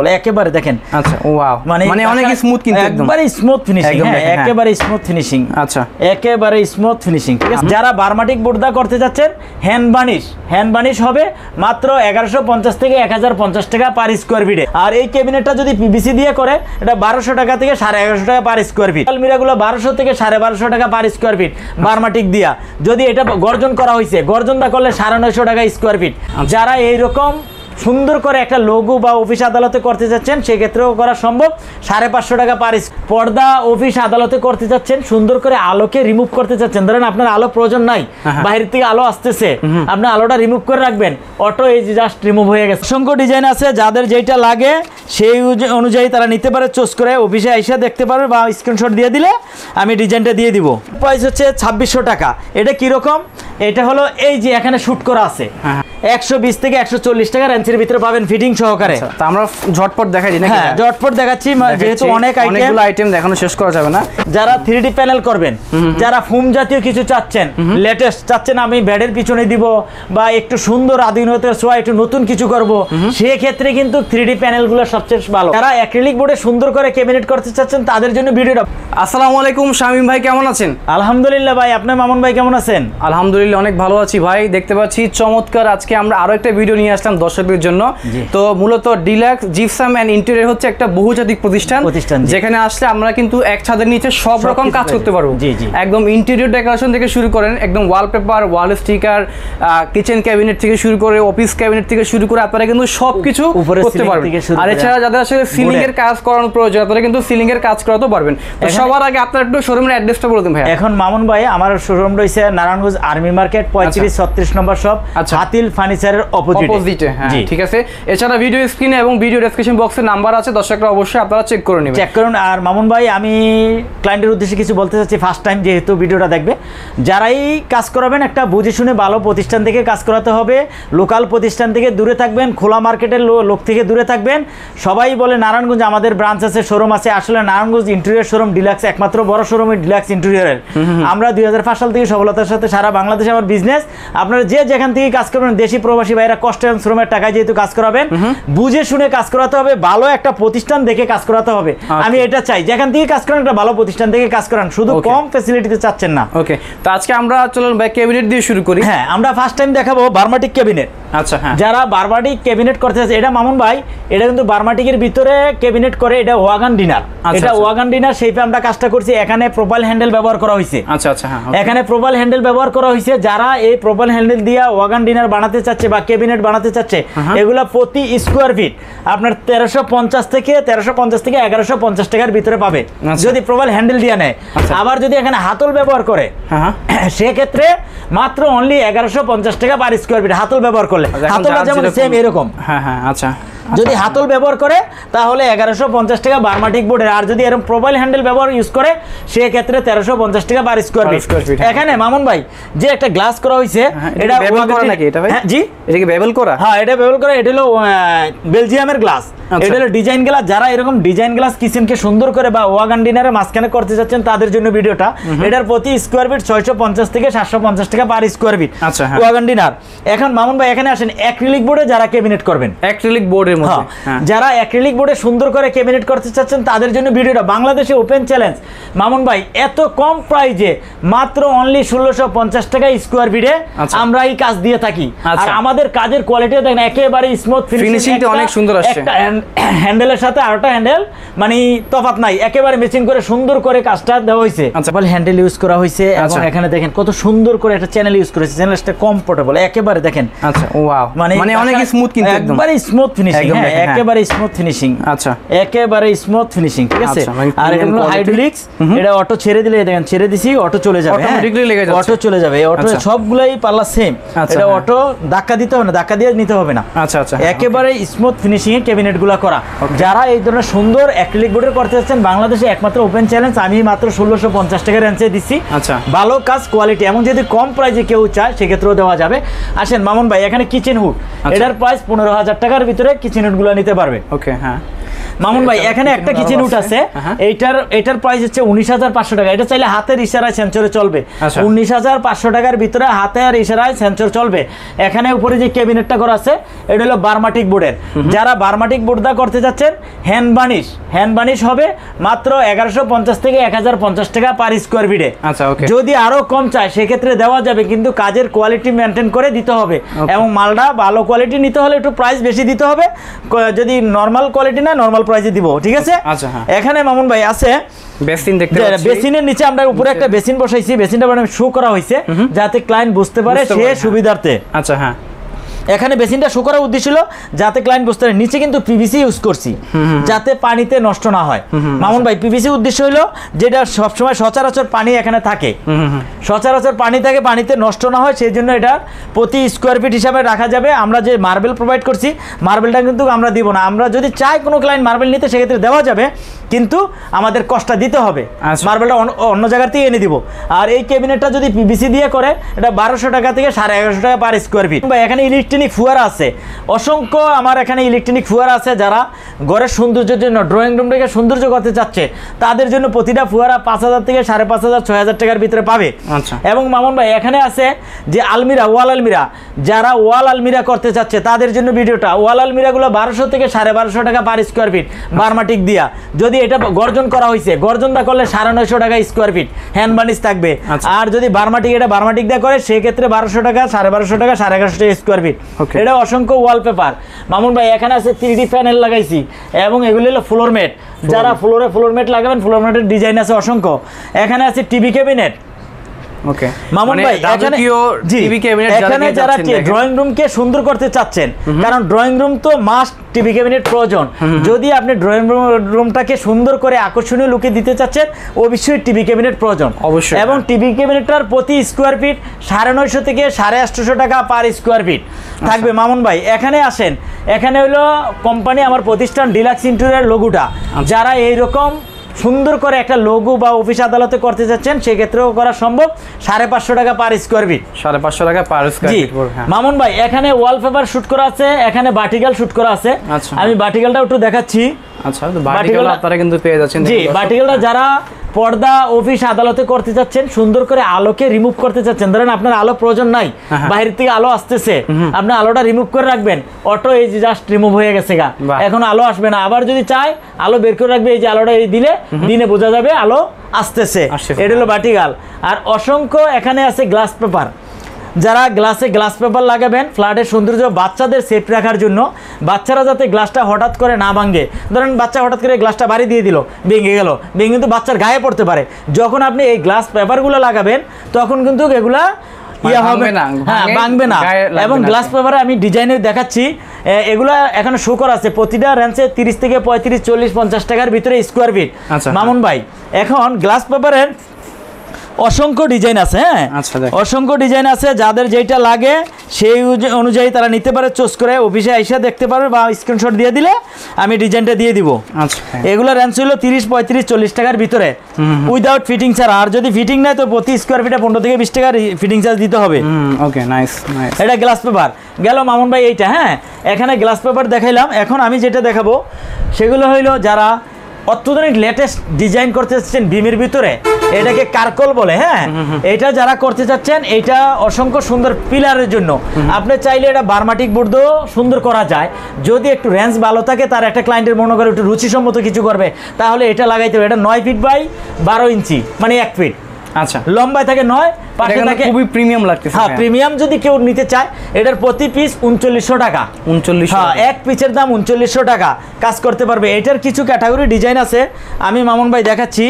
বলে একেবারে দেখেন। আচ্ছা ওয়াও, মানে অনেক স্মুথ, কিন্তু একবারে স্মুথ ফিনিশিং। হ্যাঁ একেবারে স্মুথ ফিনিশিং। আচ্ছা একেবারে স্মুথ ফিনিশিং, ঠিক আছে। যারা বার্মাটিক বোর্ডা করতে যাচ্ছেন, হ্যান্ড বার্নিশ হবে মাত্র 1150 থেকে 1050 টাকা পার স্কয়ার ফিটে। আর এই ক্যাবিনেটটা যদি পিভিসি দিয়ে করে এটা 1200 টাকা থেকে 1150 টাকা পার স্কয়ার ফিট। আলমিরাগুলো 1200 থেকে 1250 টাকা পার স্কয়ার ফিট বার্মাটিক দিয়া। যদি এটা গর্জন করা হয়েছে, গর্জনটা করলে 950 টাকা স্কয়ার ফিট। যারা এইরকম সুন্দর করে একটা লঘু বা অফিস আদালতে করতে যাচ্ছেন, সেক্ষেত্রেও করা সম্ভব। 550 টাকা পার। পর্দা অফিস আদালতে করতে যাচ্ছেন, সুন্দর করে আলোকে রিমুভ করতে যাচ্ছেন, ধরেন আপনার আলো প্রয়োজন নাই, বাইরে থেকে আলো আসতেছে, আপনি আলোটা রিমুভ করে রাখবেন, অটো এই জাস্ট রিমুভ হয়ে গেছে। অসংখ্য ডিজাইন আছে, যাদের যেটা লাগে সেই অনুযায়ী তারা নিতে পারে, চুজ করে অফিসে এসে দেখতে পারবে বা স্ক্রিনশট দিয়ে দিলে আমি ডিজাইনটা দিয়ে দিব। প্রাইস হচ্ছে 2600 টাকা। এটা কিরকম? এটা হলো এই যে এখানে শুট করা আছে, 120 থেকে 140 টাকা রেঞ্জের ভিতরে পাবেন ফিটিং সহকারে। তো আমরা ঝটপট দেখাই দিই নাকি? হ্যাঁ ঝটপট দেখাচ্ছি, যেহেতু অনেকগুলো আইটেম দেখানো শেষ করা যাবে না। যারা 3D প্যানেল করবেন, যারা ফোম জাতীয় কিছু চাচ্ছেন, লেটেস্ট চাচ্ছেন, আমি বেডের পিছনে দিব বা একটু সুন্দর আধুনিকতার ছোঁয়া একটু নতুন কিছু করব, সেই ক্ষেত্রে কিন্তু 3D প্যানেলগুলো সবচেয়ে ভালো। যারা অ্যাক্রিলিক বোর্ডে সুন্দর করে ক্যাবিনেট করতে চাচ্ছেন, তাদের জন্য ভিডিওটা। আসসালামু আলাইকুম শামীম ভাই, কেমন আছেন? আলহামদুলিল্লাহ ভাই, আপনার মামুন ভাই কেমন আছেন? আলহামদুলিল্লাহ অনেক ভালো আছি ভাই। দেখতে পাচ্ছি চমৎকার, আজকে আমরা আরো একটা ভিডিও নিয়ে আসলাম দর্শকদের জন্য। তো মূলত ডিলাক্স জিপসাম এন্ড ইন্টেরিয়র হচ্ছে একটা বহুজাতিক প্রতিষ্ঠান, যেখানে আসলে আমরা কিন্তু এক ছাদের নিচে সব রকম কাজ করতে পারবো। একদম ইন্টেরিয়র ডেকোরেশন থেকে শুরু করেন, একদম ওয়ালপেপার, ওয়াল স্টিকার, কিচেন ক্যাবিনেট থেকে শুরু করে অফিস ক্যাবিনেট থেকে শুরু করে আপনারা কিন্তু সবকিছু করতে পারবেন। আর এছাড়া যাদের আসলে সিলিং এর কাজ করানোর প্রয়োজন, আপনারা কিন্তু সিলিং এর কাজ করাতে পারবেন। তো সবার আগে আপনারা একটু শোরুমের অ্যাড্রেসটা বলে দিন ভাই। এখন মামুন ভাই, আমার শোরুম রয়েছে নারায়ণগঞ্জ আর্মি মার্কেট 35-36 নম্বর শপ, হাতিল ফার্নিচারের অপোজিটে। হ্যাঁ ঠিক আছে। এছাড়া ভিডিও স্ক্রিনে এবং ভিডিও ডেসক্রিপশন বক্সে নাম্বার আছে, দর্শকরা অবশ্যই আপনারা চেক করে নেবেন, চেক করুন। আর মামুন ভাই, আমি ক্লায়েন্টের উদ্দেশ্যে কিছু বলতে চাচ্ছি, ফার্স্ট টাইম যেহেতু ভিডিওটা দেখবে, যারাই কাজ করাবেন একটা বুঝে শুনে ভালো প্রতিষ্ঠান থেকে কাজ করাতে হবে। লোকাল প্রতিষ্ঠান থেকে দূরে থাকবেন, খোলা মার্কেটের লোক থেকে দূরে থাকবেন। সবাই বলে নারায়ণগঞ্জ আমাদের ব্রাঞ্চ আছে, শোরুম আছে, আসলে নারায়ণগঞ্জ ইন্টেরিয়র শোরুম ডিলাক্স একমাত্র বড় শোরুম ডিলাক্স ইন্টেরিয়রের। আমরা 2005 সাল থেকে সফলতার সাথে সারা বাংলাদেশে আমার বিজনেস। আপনারা যে যেখান থেকে কাজ করবেন, দেশি প্রবাসী ভাইরা কষ্ট এবং শ্রমের টাকায় যেহেতু কাজ করাবেন, বুঝে শুনে কাজ করাতে হবে, ভালো একটা প্রতিষ্ঠান দেখে কাজ করাতে হবে। আমি এটা চাই, যেখান থেকে কাজ করেন একটা ভালো প্রতিষ্ঠান থেকে কাজ করান, শুধু কম ফ্যাসিলিটিতে চাচ্ছেন না। ওকে, তো আজকে আমরা চলুন ভাই ক্যাবিনেট দিয়ে শুরু করি। হ্যাঁ, আমরা ফার্স্ট টাইম দেখাবো বার্মাটিক ক্যাবিনেট। আচ্ছা হ্যাঁ, যারা বার্মাটিক ক্যাবিনেট করতে চাচ্ছে, এটা মামুন ভাই, এটা কিন্তু বার্মাটিকের ভিতরে ক্যাবিনেট করে, এটা ওয়াগান ডিনার। এটা ওয়াগান ডিনার শেপে আমরা কাজটা করছি। এখানে প্রোফাইল হ্যান্ডেল ব্যবহার করা হয়েছে। আচ্ছা আচ্ছা হ্যাঁ, এখানে প্রোফাইল হ্যান্ডেল ব্যবহার করা হয়েছে। যারা এই প্রোফাইল হ্যান্ডেল দিয়ে ওয়াগান ডিনার বানাতে চাচ্ছে বা ক্যাবিনেট বানাতে চাচ্ছে, এগুলা প্রতি স্কোয়ার ফিট আপনার 1350 থেকে 1150 টাকার ভিতরে পাবে, যদি প্রোফাইল হ্যান্ডেল দিয়ে নেয়। আবার যদি এখানে হাতল ব্যবহার করে, সেক্ষেত্রে মাত্র অনলি 1150 টাকা পার স্কোয়ার ফিট হাতল ব্যবহার করলে। হাতলটা যেমন সেম এরকম। হ্যাঁ হ্যাঁ আচ্ছা, যদি হাতল ব্যবহার করে তাহলে 1150 টাকা বার্মাটিক বোর্ডের। আর যদি এরকম প্রোফাইল হ্যান্ডেল ব্যবহার ইউজ করে, সেক্ষেত্রে 1350 টাকা পার স্কোয়ার ফিট। এখানে মামুন ভাই যে একটা গ্লাস করা হয়েছে, এটা বেবেল করা নাকি? এটা ভাই জি, এটা কি বেবেল করা? হ্যাঁ, এটা বেবেল করা। এটা হলো বেলজিয়ামের গ্লাস। এটা হলো ডিজাইন গ্লাস। যারা এরকম ডিজাইন গ্লাস কিচেনকে সুন্দর করে বা ওয়াগান ডিনারে মাঝখানে করতে যাচ্ছেন, তাদের জন্য ভিডিওটা। এটার প্রতি স্কোয়ার ফিট 650 থেকে 750 টাকা per square feet wagon dinner. এখন মামুন ভাই এখানে আসেন, অ্যাক্রিলিক বোর্ডে যারা ক্যাবিনেট করবেন, অ্যাক্রিলিক বোর্ডের মধ্যে যারা অ্যাক্রিলিক বোর্ডে সুন্দর করে ক্যাবিনেট করতে চাচ্ছেন, তাদের জন্য ভিডিওটা। বাংলাদেশে ওপেন চ্যালেঞ্জ মামুন ভাই, এত কম প্রাইজে মাত্র অনলি 1650 টাকা স্কোয়ার ফিটে আমরা এই কাজ দিয়ে থাকি। আর আমাদের কাজের কোয়ালিটি দেখেন, একেবারে স্মুথ ফিনিশিংটা অনেক সুন্দর আসছে। একটা হ্যান্ডেলের সাথে আরেকটা হ্যান্ডেল মানে তফাৎ নাই, একেবারে ম্যাচিং করে সুন্দর করে কাজটা দেওয়া হয়েছে। বল হ্যান্ডেল ইউজ করা হয়েছে এবং এখানে দেখেন কত সুন্দর করে একটা চ্যানেল ইউজ করেছে। চ্যানেলটা কমফোর্টেবল একেবারে দেখেন। আচ্ছা ওয়াও, মানে অনেক স্মুথ, কিন্তু একবারে স্মুথ ফিনিশিং। হ্যাঁ একেবারে স্মুথ ফিনিশিং। আচ্ছা একেবারে স্মুথ ফিনিশিং, ঠিক আছে। আর এটা হলো হাইড্রোলিক্স। এটা অটো ছেড়ে দিলে দেখেন, ছেড়ে দিছি অটো চলে যাবে, অটোমেটিক্যালি লেগে যাচ্ছে, অটো চলে যাবে। অটো সবগুলাই পাল্লা সেম। এটা অটো ধাক্কা দিতে হবে না, ধাক্কা দিয়ে নিতে হবে না। আচ্ছা আচ্ছা, একেবারে স্মুথ ফিনিশিং এ ক্যাবিনেটগুলো করা। যারা এই ধরনের সুন্দর অ্যাক্রিলিক বোর্ডের করতে যাচ্ছেন, বাংলাদেশে একমাত্র ওপেন চ্যালেঞ্জ। আমি মাত্র 1650 টাকা রেঞ্জে দিচ্ছি। আচ্ছা, ভালো কাজ, কোয়ালিটি, এবং যদি কম প্রাইসে কেউ চায় সেক্ষেত্রেও দেওয়া যাবে। আসেন মামুন ভাই, এখানে কিচেন হুড, এটার প্রাইস 15,000 টাকার ভিতরে কিচেন হুডগুলো নিতে পারবে। ওকে হ্যাঁ, মামুন ভাই এখানে একটা কিচেন উট আছে, এটার প্রাইস হচ্ছে 19,500 টাকা। এটা চাইলে হাতের ইশারায় সেন্সরে চলবে। 19,500 টাকার ভিতরে হাতের ইশারায় সেন্সর চলবে। এখানে উপরে যে ক্যাবিনেটটা করা আছে এটা হলো বার্মাটিক বোর্ডের। যারা বার্মাটিক বোর্ডটা করতে যাচ্ছেন হ্যান্ড বার্নিশ হবে মাত্র 1150 থেকে 1050 টাকা পার স্কোয়ার ফিটে। যদি আরো কম চায় সেক্ষেত্রে দেওয়া যাবে, কিন্তু কাজের কোয়ালিটি মেনটেন করে দিতে হবে এবং মালটা ভালো কোয়ালিটি নিতে হলে একটু প্রাইস বেশি দিতে হবে। যদি নরমাল কোয়ালিটি না নরমাল প্রাইসে দিব, ঠিক আছে? এখানে মামুন ভাই আছে বেসিন, দেখতে পাচ্ছি বেসিনের নিচে আমরা উপরে একটা বেসিন বসাইছি। বেসিনটা মানে শো করা হয়েছে যাতে ক্লায়েন্ট বুঝতে পারে সে সুবিধার্থে। আচ্ছা হ্যাঁ, এখানে বেসিনটা শো করার উদ্দেশ্য ছিল যাতে ক্লায়েন্ট বুঝতে পারে। নিচে কিন্তু পিভিসি ইউজ করছি যাতে পানিতে নষ্ট না হয়। মামুন ভাই পিভিসি উদ্দেশ্য হলো যেটা সবসময় সচরাচর পানি এখানে থাকে, সচরাচর পানি থাকে, পানিতে নষ্ট না হয়, সেই জন্য এটা প্রতি স্কোয়ার ফিট হিসাবে রাখা যাবে। আমরা যে মার্বেল প্রোভাইড করছি মার্বেলটা কিন্তু আমরা দিব না। আমরা যদি চাই কোনো ক্লায়েন্ট মার্বেল নিতে সেক্ষেত্রে দেওয়া যাবে, কিন্তু আমাদের কষ্টটা দিতে হবে। মার্বেলটা অন্য জায়গা থেকে এনে দিব। আর এই ক্যাবিনেটটা যদি পিভিসি দিয়ে করে এটা 1200 টাকা থেকে 1150 টাকা পার স্কোয়ার ফিট। ভাই এখানে ইলেকট্রনিক ফুয়ারা আছে অসংখ্য। আমার এখানে ইলেকট্রনিক ফুয়ারা আছে। যারা ঘরের সৌন্দর্যের জন্য ড্রয়িং রুমটাকে সৌন্দর্য করতে চাচ্ছে তাদের জন্য প্রতিটা ফুয়ারা 5000 থেকে 5500 6000 টাকার ভিতরে পাবে। এবং মামুন ভাই এখানে আছে যে আলমিরা, ওয়াল আলমিরা, যারা ওয়াল আলমিরা করতে চাচ্ছে তাদের জন্য ভিডিওটা। ওয়াল আলমিরাগুলো 1200 থেকে 1250 টাকা পার স্কোয়ার ফিট বার্মাটিক দিয়া। যদি এটা গর্জন করা হয়েছে, গর্জনটা করলে 950 টাকা স্কোয়ার ফিট হ্যান্ড বার্নিশ থাকবে। আর যদি বার্মাটিক এটা বার্মাটিক দিয়ে করে সেক্ষেত্রে 1200 টাকা 1250 টাকা 1150 টাকা স্কোয়ার ফিট। এটা অসংখ্য ওয়ালপেপার। মামুন ভাই এখানে আছে 3D প্যানেল লাগাইছি এবং এগুলো হলো ফ্লোর ম্যাট। যারা ফ্লোর ম্যাট লাগাবেন ফ্লোর ম্যাটের ডিজাইন আছে অসংখ্য। এখানে আছে টিভি ক্যাবিনেট। ওকে মামুন ভাই এখানে যারা ড্রয়িং রুমকে সুন্দর করতে চাচ্ছেন, কারণ ড্রয়িং রুম তো মাস্ট টিভি ক্যাবিনেট প্রয়োজন। যদি আপনি ড্রয়িং রুমটাকে সুন্দর করে আকর্ষণীয় লুকে দিতে চাচ্ছেন অবশ্যই টিভি ক্যাবিনেট প্রয়োজন অবশ্যই। এবং টিভি ক্যাবিনেটটার প্রতি স্কোয়ার ফিট 950 থেকে 850 টাকা পার স্কোয়ার ফিট থাকবে। মামুন ভাই এখানে আসেন, এখানে হলো কোম্পানি আমার প্রতিষ্ঠান ডিলাক্স ইন্টেরিয়র লোগোটা। যারা এইরকম সুন্দর করে একটা লোগো বা অফিস আদালতে করতে যাচ্ছেন সেক্ষেত্রেও করা সম্ভব। 550 টাকা পার স্কোয়ার ফিট। 550 টাকা পার স্কোয়ার ফিট। মামুন ভাই এখানে ওয়ালপেপার শুট করা আছে, এখানে ভার্টিক্যাল শুট করা আছে। আমি ভার্টিক্যালটা একটু দেখাচ্ছি। আচ্ছা ভার্টিক্যাল আপনারা কিন্তু পেয়ে যাচ্ছেন। জি ভার্টিক্যালটা যারা পর্দা অফিস আদালতে করতে যাচ্ছেন, সুন্দর করে আলোকে রিমুভ করতে চাচ্ছেন, ধরেন আপনার আলো প্রয়োজন নাই, বাইরে থেকে আলো আসতেছে, আপনি আলোটা রিমুভ করে রাখবেন, অটো এই যে জাস্ট রিমুভ হয়ে গেছে গা, এখন আলো আসবে না। আবার যদি চাই আলো বের করে রাখবে, এই যে আলোটা এই দিলে দিনে বোঝা যাবে আলো আসতেছে। এটা হলো ভার্টিক্যাল। আর অসংখ্য এখানে আছে গ্লাস পেপার। যারা গ্লাস পেপার লাগাবেন ফ্ল্যাটের সৌন্দর্য বাচ্চাদের সেফ রাখার জন্য, বাচ্চারা যাতে গ্লাসটা হঠাৎ করে না ভাঙে। ধরেন বাচ্চা হঠাৎ করে গ্লাসটা বাড়ি দিয়ে দিল, ভেঙে গেল, ভেঙে কিন্তু বাচ্চার গায়ে পড়তে পারে। যখন আপনি এই গ্লাস পেপারগুলো লাগাবেন তখন কিন্তু এগুলা হবে না, হ্যাঁ ভাঙবে না। এবং গ্লাস পেপারে আমি ডিজাইনে দেখাচ্ছি, এগুলা এখানে শো করা আছে প্রতিটা রেঞ্জে 30 থেকে 35 40 50 টাকার ভিতরে স্কোয়ার ফিট। মামুন ভাই এখন গ্লাস পেপারের অসংখ্য ডিজাইন আছে। হ্যাঁ অসংখ্য ডিজাইন আছে, যাদের যেটা লাগে সেই অনুযায়ী তারা নিতে পারে, চুজ করে অফিসে এসে দেখতে পারবে বা স্ক্রিনশট দিয়ে দিলে আমি ডিজাইনটা দিয়ে দিব। এগুলো রেঞ্জ হলো 30 35 40 টাকার ভিতরে উইদাউট ফিটিং ছাড়া। আর যদি ফিটিং নেয় তো প্রতি স্কোয়ার ফিটে 15 থেকে 20 টাকা ফিটিং চার্জ দিতে হবে। Okay nice. এটা গ্লাস পেপার গেল মামুন ভাই এইটা। হ্যাঁ এখানে গ্লাস পেপার দেখাইলাম। এখন আমি যেটা দেখাবো সেগুলো হইলো যারা অত্যাধুনিক লেটেস্ট ডিজাইন করতে চাচ্ছেন বিমের ভিতরে, এটাকে কারকল বলে। হ্যাঁ এটা যারা করতে চাচ্ছেন, এটা অসংখ্য সুন্দর পিলারের জন্য। আপনি চাইলে এটা বার্মাটিক বোর্ড দিয়েও সুন্দর করা যায়। যদি একটু রেঞ্জ ভালো থাকে, তার একটা ক্লায়েন্টের মনে করে একটু রুচিসম্মত কিছু করবে, তাহলে এটা লাগাইতে হবে। এটা 9 ফিট বাই 12 ইঞ্চি মানে 1 ফিট। আচ্ছা লম্বায় থাকে 9, পাশে থাকে খুবই প্রিমিয়াম লাগতেছে। হ্যাঁ প্রিমিয়াম যদি কেউ নিতে চায় এটার প্রতি পিস 3900 টাকা। 3900, হ্যাঁ এক পিসের দাম 3900 টাকা, কাজ করতে পারবে। এটার কিছু ক্যাটাগরি ডিজাইন আছে, আমি মামুন ভাই দেখাচ্ছি।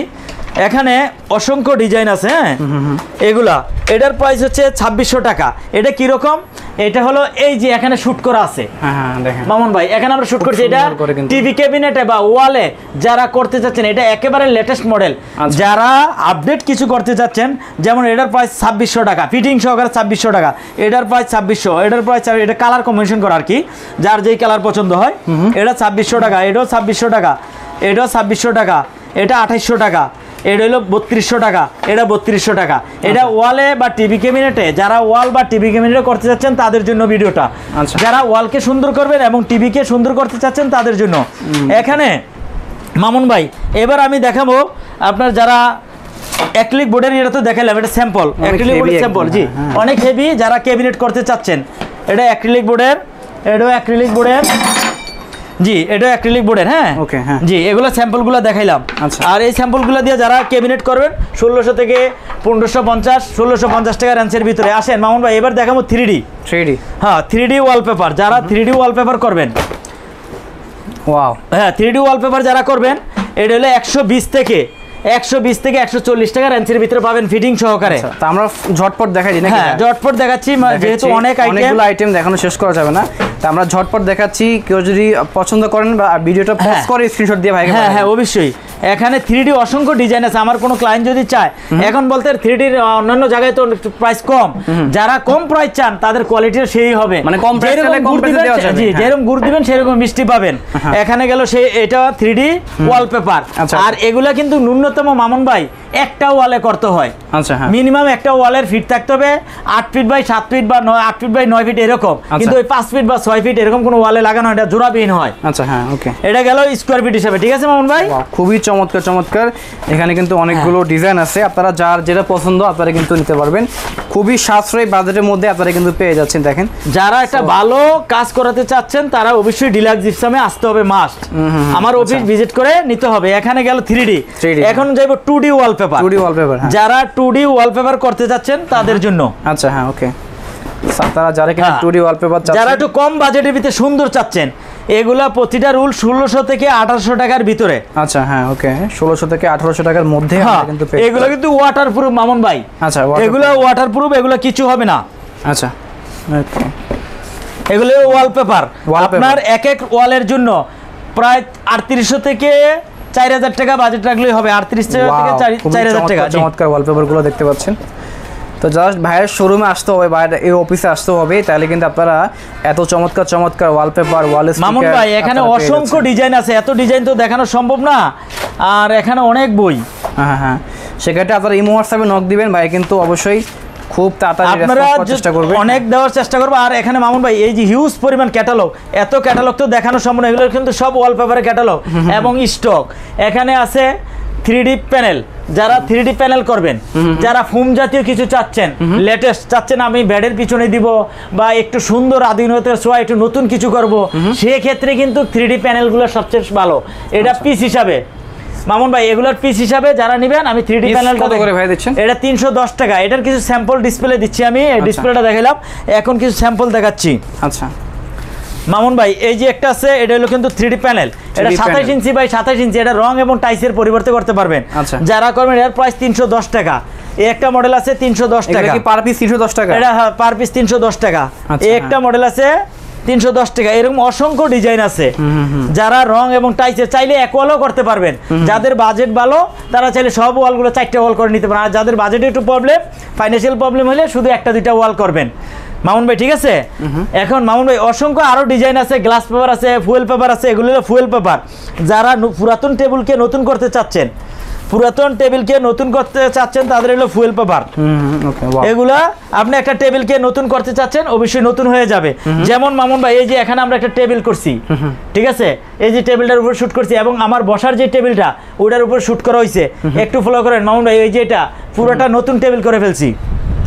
এখানে অসংখ্য ডিজাইন আছে। হ্যাঁ এগুলা এটার প্রাইস হচ্ছে 2600 টাকা। এটা কিরকম? এটা হলো এই যে এখানে শুট করা আছে। মামুন ভাই এখানে আমরা শুট করছি, এটা টিভি ক্যাবিনেটে বা ওয়ালে যারা করতে চাচ্ছেন এটা একেবারে লেটেস্ট মডেল। যারা আপডেট কিছু করতে চাচ্ছেন, যেমন এটার প্রাইস 2600 টাকা, ফিটিং সহকারে 2600 টাকা। এটার প্রাইস 2600, এটার প্রাইস এটা কালার কম্বিনেশন করা আর কি, যার যেই কালার পছন্দ হয়। এটা 2600 টাকা, এটাও 2600 টাকা, এটাও 2600 টাকা, এটা 2800 টাকা, এটা হলো 3200 টাকা, এটা 3200 টাকা। এটা ওয়ালে বা টিভি ক্যাবিনেটে, যারা ওয়াল বা টিভি ক্যাবিনেটে করতে চাচ্ছেন তাদের জন্য ভিডিওটা। যারা ওয়ালকে সুন্দর করবেন এবং টিভিকে সুন্দর করতে চাচ্ছেন তাদের জন্য। এখানে মামুন ভাই এবার আমি দেখাবো আপনার যারা অ্যাক্রিলিক বোর্ডের, এটা তো দেখালাম, এটা স্যাম্পল অ্যাক্রিলিক বোর্ডের স্যাম্পল। জি অনেক হেভি, যারা ক্যাবিনেট করতে চাচ্ছেন, এটা অ্যাক্রিলিক বোর্ডের, এটাও অ্যাক্রিলিক বোর্ডের। জি এটা অ্যাক্রিলিক বোর্ডের। হ্যাঁ ওকে, হ্যাঁ জি এগুলো স্যাম্পলগুলো দেখাইলাম। আর এই স্যাম্পলগুলো দিয়ে যারা ক্যাবিনেট করবেন 1600 থেকে 1550, 1650 টাকা রেঞ্জের ভিতরে। আসেন মামুন ভাই এবার দেখাবো 3D। হ্যাঁ 3D ওয়ালপেপার, যারা 3D ওয়ালপেপার করবেন, ওয়াও, হ্যাঁ 3D ওয়ালপেপার যারা করবেন, এটা হলো 120 থেকে 140 টাকা রেঞ্জের ভিতরে পাবেন ফিটিং সহকারে। তো আমরা ঝটপট দেখাই দিই নাকি? হ্যাঁ ঝটপট দেখাচ্ছি, যেহেতু অনেকগুলো আইটেম দেখানো শেষ করা যাবে না, তো আমরা ঝটপট দেখাচ্ছি। কেউ যদি পছন্দ করেন বা ভিডিওটা পজ করে স্ক্রিনশট দিয়ে ভাইকে। হ্যাঁ হ্যাঁ অবশ্যই, এখানে 3D অসংখ্য ডিজাইন আছে। আমার কোনো ক্লায়েন্ট যদি চায়, এখন বলতে 3D অন্যান্য জায়গায় তো প্রাইস কম, যারা কম প্রাইস চান তাদের কোয়ালিটিও সেই হবে, মানে কম প্রাইসে কম প্রাইসে দেওয়া যাবে। জি যেরকম গুড় দিবেন সেরকম মিষ্টি পাবেন। এখানে গেল সেই এটা 3D ওয়ালপেপার। আর এগুলা কিন্তু ন্যূনতম মামুন ভাই একটা ওয়ালে করতে হয়। আচ্ছা হ্যাঁ, মিনিমাম একটা ওয়ালের ফিট থাকতে হবে 8 ফিট বাই 7 ফিট বা 8 ফিট বাই 9 ফিট এরকম, কিন্তু ওই 5 ফিট বা 6 ফিট এরকম কোনো ওয়ালে লাগানো, এটা জোড়াবিহীন হয়। আচ্ছা হ্যাঁ ওকে, এটা গেল স্কয়ার ফিট হিসেবে। ঠিক আছে মামুন ভাই, খুবই চমৎকার চমৎকার। এখানে কিন্তু অনেকগুলো ডিজাইন আছে, আপনারা যার যেটা পছন্দ আপনারা কিন্তু নিতে পারবেন। খুবই সাশ্রয়ী বাজেটের মধ্যে আপনারা কিন্তু পেয়ে যাচ্ছেন। দেখেন যারা একটা ভালো কাজ করাতে চাচ্ছেন তারা অবশ্যই ডিলাক্স জিপসামে আসতে হবে, মাস্ট। আমার অফিস ভিজিট করে নিতে হবে। এখানে গেল 3D, এখন যাইব 2D ওয়ালপেপার। যারা 2D ওয়ালপেপার করতে যাচ্ছেন তাদের জন্য। আচ্ছা হ্যাঁ ওকে, তারা যারা কিন্তু 2D ওয়ালপেপার চাচ্ছেন, যারা একটু কম বাজেটের ভিতরে সুন্দর চাচ্ছেন, এগুলা প্রতিটা রুল 1600 থেকে 1800 টাকার ভিতরে। আচ্ছা হ্যাঁ ওকে, 1600 থেকে 1800 টাকার মধ্যে কিন্তু এগুলো কিন্তু ওয়াটারপ্রুফ মামুন ভাই। আচ্ছা এগুলো ওয়াটারপ্রুফ, এগুলো কিছু হবে না। আচ্ছা ওকে, এগুলো ওয়ালপেপার। আপনার এক এক ওয়ালের জন্য প্রায় 3800 থেকে 4000 টাকা বাজেট রাখলেই হবে। 38 থেকে 4000 টাকা। চমৎকার ওয়ালপেপারগুলো দেখতে পাচ্ছেন। তো জাস্ট ভাইয়ের শোরুমে আসতে হবে, বাইরে এই অফিসে আসতে হবে, তাহলে কিন্তু আপনারা এত চমৎকার চমৎকার ওয়ালপেপার, ওয়াল স্টিকার। মামুন ভাই এখানে অসংখ্য ডিজাইন আছে, এত ডিজাইন তো দেখানো সম্ভব না, আর এখানে অনেক বই। হ্যাঁ হ্যাঁ, সেক্ষেত্রে আপনারা ইমো হোয়াটসঅ্যাপে নক দিবেন, ভাই কিন্তু অবশ্যই খুব তাড়াতাড়ি রেসপন্স চেষ্টা করবে, অনেক দেওয়ার চেষ্টা করব। আর এখানে মামুন ভাই এই যে হিউজ পরিমাণ ক্যাটালগ, এত ক্যাটালগ তো দেখানো সম্ভব না, এগুলো কিন্তু সব ওয়ালপেপারের ক্যাটালগ এবং স্টক। এখানে আছে 3D প্যানেল, যারা 3D প্যানেল করবেন, যারা ফোম জাতীয় কিছু চাচ্ছেন, লেটেস্ট চাচ্ছেন, আমি ব্যাডের পিছনে দিব বা একটু সুন্দর আধুনিকতার ছোঁয়া একটু নতুন কিছু করব, সেক্ষেত্রে কিন্তু 3D প্যানেলগুলো সবচেয়ে ভালো। এটা পিস হিসাবে মামুন ভাই, এগুলোর পিস হিসাবে যারা নেবেন, আমি 3D প্যানেল কত করে ভাই দিচ্ছেন? এটা 310 টাকা। এটার কিছু স্যাম্পল ডিসপ্লে দিচ্ছি আমি, এই ডিসপ্লেটা দেখাইলাম, এখন কিছু স্যাম্পল দেখাচ্ছি। আচ্ছা মামুন ভাই এই যে একটা আছে, এটা হলো কিন্তু 3D প্যানেল, এটা 27 ইঞ্চি বাই 27 ইঞ্চি, এটা রং এবং টাইসের পরিবর্তে করতে পারবেন। যারা করবেন এর প্রাইস 310 টাকা। এই একটা মডেল আছে 310 টাকা। এটা কি পার পিস 310 টাকা? এটা হ্যাঁ পার পিস 310 টাকা। এই একটা মডেল আছে 310 টাকা। এরকম অসংখ্য ডিজাইন আছে। যারা রং এবং টাইসের চাইলে এক ওয়ালও করতে পারবেন, যাদের বাজেট ভালো তারা চাইলে সব ওয়ালগুলো 4টা ওয়াল করে নিতে পারেন। আর যাদের বাজেটে একটু প্রবলেম, ফাইন্যান্সিয়াল প্রবলেম হলে শুধু 1টা 2টা ওয়াল করবেন মামুন ভাই। ঠিক আছে, এখন মামুন ভাই অসংখ্য আরো ডিজাইন আছে, গ্লাস পেপার আছে, ফুয়েল পেপার আছে। এগুলো হলো ফুয়েল পেপার। যারা পুরাতন টেবিলকে নতুন করতে চাচ্ছেন, তাদের হলো ফুয়েল পেপার। এগুলা আপনি একটা টেবিলকে নতুন করতে চাচ্ছেন, অবশ্যই নতুন হয়ে যাবে। যেমন মামুন ভাই এই যে এখানে আমরা একটা টেবিল করছি, ঠিক আছে, এই যে টেবিলটার উপর শুট করছি, এবং আমার বসার যে টেবিলটা ওটার উপর শুট করা হয়েছে, একটু ফলো করেন মামুন ভাই। এই যে এটা পুরোটা নতুন টেবিল করে ফেলছি,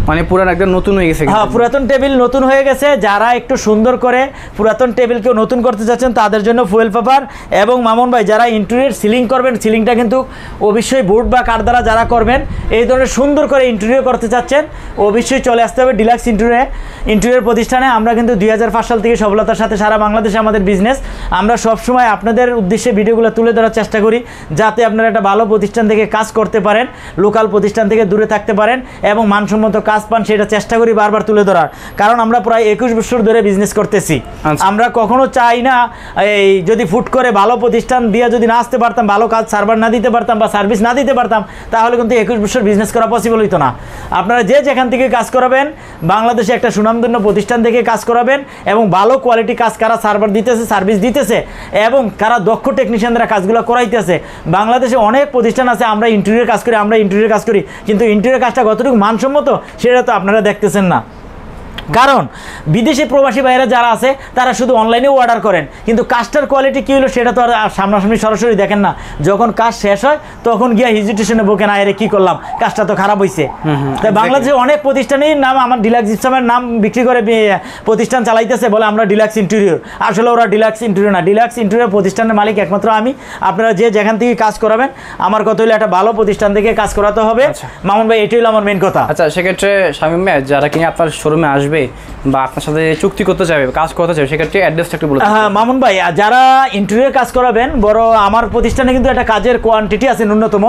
মানে পুরান একদম নতুন হয়ে গেছে। হ্যাঁ পুরাতন টেবিল নতুন হয়ে গেছে। যারা একটু সুন্দর করে পুরাতন টেবিলকেও নতুন করতে চাচ্ছেন তাদের জন্য ফুয়েল পেপার। এবং মামুন ভাই যারা ইন্টেরিয়র সিলিং করবেন, সিলিংটা কিন্তু অবশ্যই বোর্ড বা কাঠ দ্বারা যারা করবেন, এই ধরনের সুন্দর করে ইন্টেরিয়র করতে চাচ্ছেন, অবশ্যই চলে আসতে হবে ডিলাক্স ইন্টেরিয়র প্রতিষ্ঠানে। আমরা কিন্তু 2005 সাল থেকে সফলতার সাথে সারা বাংলাদেশে আমাদের বিজনেস। আমরা সবসময় আপনাদের উদ্দেশ্যে ভিডিওগুলো তুলে ধরার চেষ্টা করি, যাতে আপনারা একটা ভালো প্রতিষ্ঠান থেকে কাজ করতে পারেন, লোকাল প্রতিষ্ঠান থেকে দূরে থাকতে পারেন এবং মানসম্মত কাজ পান, সেটা চেষ্টা করি বারবার তুলে ধরার। কারণ আমরা প্রায় 21 বছর ধরে বিজনেস করতেছি। আমরা কখনো চাই না এই যদি ফুট করে ভালো প্রতিষ্ঠান দিয়ে যদি না আসতে পারতাম, ভালো কাজ সার্ভার না দিতে পারতাম বা সার্ভিস না দিতে পারতাম, তাহলে কিন্তু 21 বছর বিজনেস করা পসিবল হইতো না। আপনারা যে যেখান থেকে কাজ করাবেন, বাংলাদেশে একটা সুনামধন্য প্রতিষ্ঠান থেকে কাজ করাবেন এবং ভালো কোয়ালিটি কাজ কারা সার্ভার দিতেছে, সার্ভিস দিতেছে এবং কারা দক্ষ টেকনিশিয়ান দ্বারা কাজগুলো করাইতেছে। বাংলাদেশে অনেক প্রতিষ্ঠান আছে, আমরা ইন্টেরিয়র কাজ করি, কিন্তু ইন্টেরিয়র কাজটা কতটুকু মানসম্মত সেটা তো আপনারা দেখতেছেন না। কারণ বিদেশি প্রবাসী ভাইয়েরা যারা আছে তারা শুধু অনলাইনেও অর্ডার করেন, কিন্তু কাজটার কোয়ালিটি কী হলো সেটা তো আর সামনাসামনি সরাসরি দেখেন না। যখন কাজ শেষ হয় তখন গিয়া হিজিটেশনে বকেন আরে কী করলাম, কাজটা তো খারাপ হয়েছে। তাই বাংলাদেশে অনেক প্রতিষ্ঠানেই নাম আমার ডিলাক্স জিপসামের নাম বিক্রি করে প্রতিষ্ঠান চালাইতেছে, বলে আমরা ডিলাক্স ইন্টেরিয়র। আসলে ওরা ডিলাক্স ইন্টেরিয়র না, ডিলাক্স ইন্টেরিয়র প্রতিষ্ঠানের মালিক একমাত্র আমি। আপনারা যে যেখান থেকে কাজ করাবেন, আমার কথা হলো একটা ভালো প্রতিষ্ঠান থেকে কাজ করাতে হবে। মামুন ভাই, এটাই হলো আমার মেন কথা। আচ্ছা, সেক্ষেত্রে শামীম ভাই যারা কিনা আপনার শোরুমে আসবে বা আপনার সাথে চুক্তি করতে চাইবে, কাজ করতে চাইবে, সেক্ষেত্রে অ্যাড্রেসটা একটু বলুন। হ্যাঁ মামুন ভাই, যারা ইন্টেরিয়র কাজ করাবেন, বড় আমার প্রতিষ্ঠানে কিন্তু একটা কাজের কোয়ান্টিটি আছে, ন্যূনতম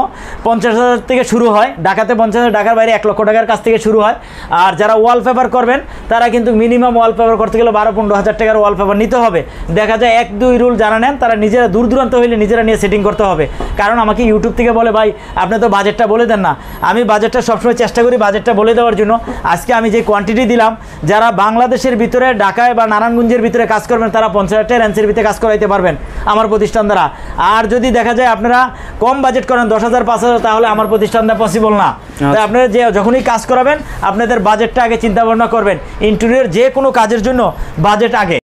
50,000 থেকে শুরু হয়। ঢাকাতে 50,000, ঢাকার বাইরে 1 লক্ষ টাকার কাজ থেকে শুরু হয়। আর যারা ওয়ালপেপার করবেন তারা কিন্তু মিনিমাম ওয়ালপেপার করতে গেলে 12-15,000 টাকার ওয়ালপেপার নিতে হবে। দেখা যায় 1-2 রুল যারা নেন তারা নিজেরা দূর দূরান্ত হইলে নিজেরা নিয়ে সেটিং করতে হবে। কারণ আমাকে ইউটিউব থেকে বলে ভাই আপনি তো বাজেটটা বলে দেন না। আমি বাজেটটা সবসময় চেষ্টা করি বাজেটটা বলে দেওয়ার জন্য। আজকে আমি যে কোয়ান্টিটি দিলাম, যারা বাংলাদেশের ভিতরে ঢাকায় বা নারায়ণগঞ্জের ভিতরে কাজ করবেন তারা 50,000 টাকা রেঞ্জের ভিতরে কাজ করাইতে পারবেন আমার প্রতিষ্ঠান দ্বারা। আর যদি দেখা যায় আপনারা কম বাজেট করেন 10,000 5,000, তাহলে আমার প্রতিষ্ঠান দ্বারা পসিবল না। তাই আপনারা যে যখনই কাজ করাবেন আপনাদের বাজেটটা আগে চিন্তা ভাবনা করবেন। ইন্টেরিয়র যে কোনো কাজের জন্য বাজেট আগে।